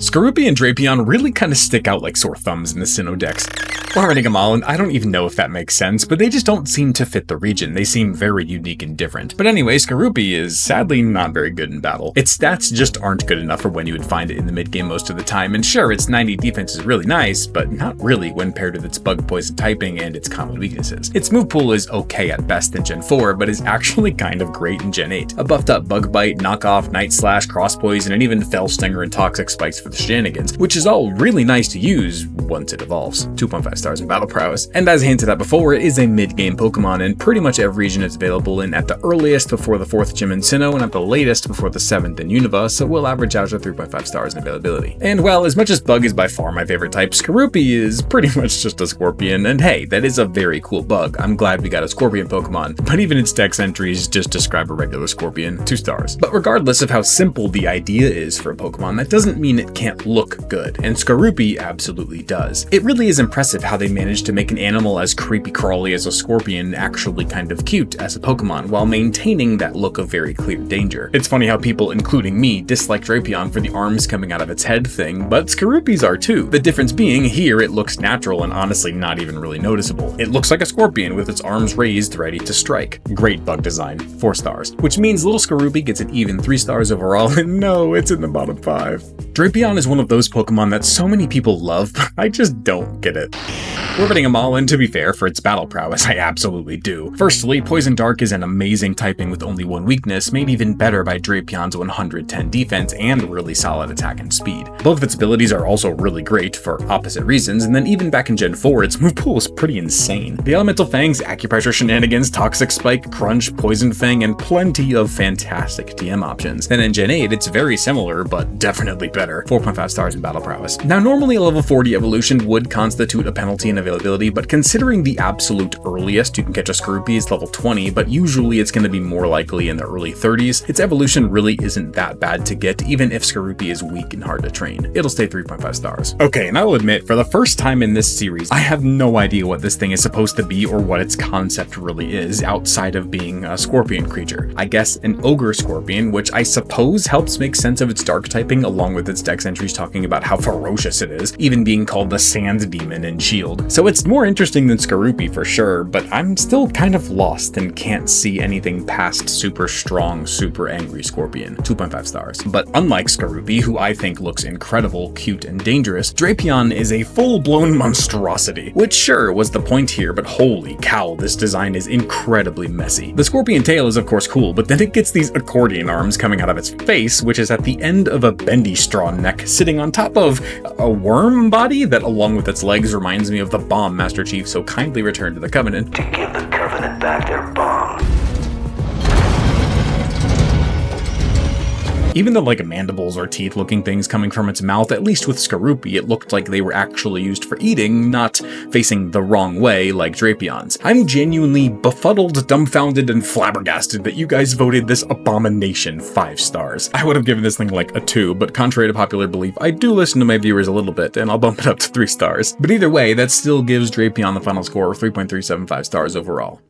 Skorupi and Drapion really kind of stick out like sore thumbs in the Sinnoh decks. Harvarding them all, and I don't even know if that makes sense, but they just don't seem to fit the region. They seem very unique and different. But anyway, Skorupi is sadly not very good in battle. Its stats just aren't good enough for when you would find it in the mid game most of the time, and sure, its 90 defense is really nice, but not really when paired with its bug poison typing and its common weaknesses. Its move pool is okay at best in Gen 4, but is actually kind of great in Gen 8. A buffed up Bug Bite, Knockoff, Night Slash, Cross Poison, and even Fell Stinger and Toxic Spikes for the shenanigans, which is all really nice to use once it evolves. 2.5 stars in battle prowess. And as hinted at before, it is a mid-game Pokemon in pretty much every region it's available in, at the earliest before the 4th gym in Sinnoh, and at the latest before the 7th in Unova, so we'll average out to 3.5 stars in availability. And well, as much as Bug is by far my favorite type, Skorupi is pretty much just a Scorpion, and hey, that is a very cool bug. I'm glad we got a Scorpion Pokemon, but even its dex entries just describe a regular Scorpion, 2 stars. But regardless of how simple the idea is for a Pokemon, that doesn't mean it can't look good, and Skorupi absolutely does. It really is impressive how they managed to make an animal as creepy crawly as a Scorpion actually kind of cute as a Pokemon, while maintaining that look of very clear danger. It's funny how people, including me, dislike Drapion for the arms coming out of its head thing, but Skorupi's are too. The difference being, here it looks natural and honestly not even really noticeable. It looks like a Scorpion with its arms raised ready to strike. Great bug design, 4 stars. Which means little Skorupi gets an even 3 stars overall, and no, it's in the bottom 5. Drapion is one of those Pokemon that so many people love, but I just don't get it. Orbiting them all, and to be fair, for its battle prowess, I absolutely do. Firstly, Poison Dark is an amazing typing with only one weakness, made even better by Drapion's 110 defense and really solid attack and speed. Both of its abilities are also really great for opposite reasons, and then even back in Gen 4, its move pool is pretty insane. The Elemental Fangs, Acupressure shenanigans, Toxic Spike, Crunch, Poison Fang, and plenty of fantastic TM options. Then in Gen 8, it's very similar, but definitely better, 4.5 stars in battle prowess. Now normally a level 40 evolution would constitute a penalty in availability, but considering the absolute earliest you can catch a Skorupi is level 20, but usually it's going to be more likely in the early 30s, its evolution really isn't that bad to get, even if Skorupi is weak and hard to train. It'll stay 3.5 stars. Okay, and I'll admit, for the first time in this series, I have no idea what this thing is supposed to be or what its concept really is, outside of being a Scorpion creature. I guess an Ogre Scorpion, which I suppose helps make sense of its dark typing, along with its dex entries talking about how ferocious it is, even being called the Sand Demon in Shield. So it's more interesting than Skorupi for sure, but I'm still kind of lost and can't see anything past super strong, super angry Scorpion, 2.5 stars. But unlike Skorupi, who I think looks incredible, cute, and dangerous, Drapion is a full-blown monstrosity, which sure was the point here, but holy cow, this design is incredibly messy. The Scorpion tail is of course cool, but then it gets these accordion arms coming out of its face, which is at the end of a bendy straw neck sitting on top of a worm body that, along with its legs, reminds me of the bomb Master Chief so kindly returned to the Covenant. To give the Covenant back their bomb. Even the mandibles or teeth looking things coming from its mouth, at least with Skorupi, it looked like they were actually used for eating, not facing the wrong way like Drapion's. I'm genuinely befuddled, dumbfounded, and flabbergasted that you guys voted this abomination 5 stars. I would have given this thing a 2, but contrary to popular belief, I do listen to my viewers a little bit, and I'll bump it up to 3 stars. But either way, that still gives Drapion the final score of 3.375 stars overall.